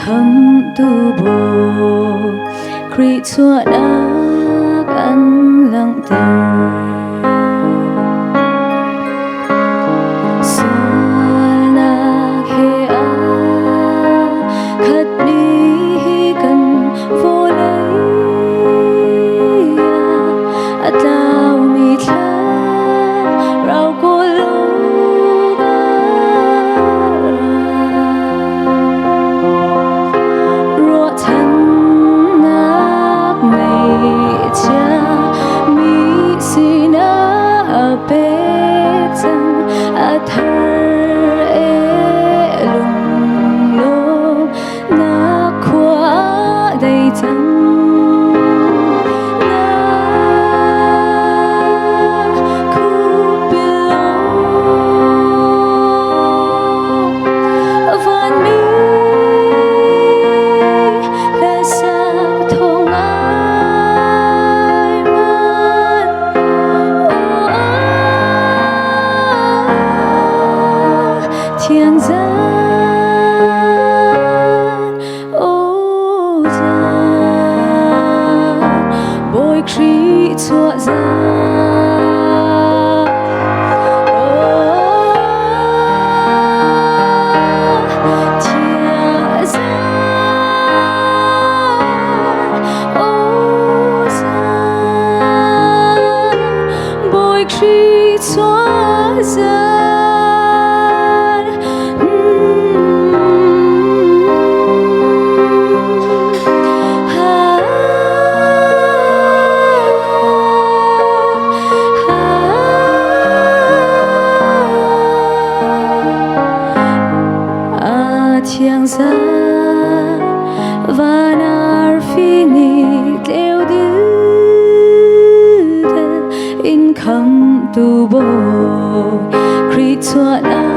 khăm tu bồ kri chua nak an lang tang sol nak he a khat ni kan vô lấy atao mi tha rau cô thiên gian ô gian bồi khí chua gian thiên gian ô gian bồi khí chua gian thiên gian và nar finit leo đưa in khăm tu bồ kri chua na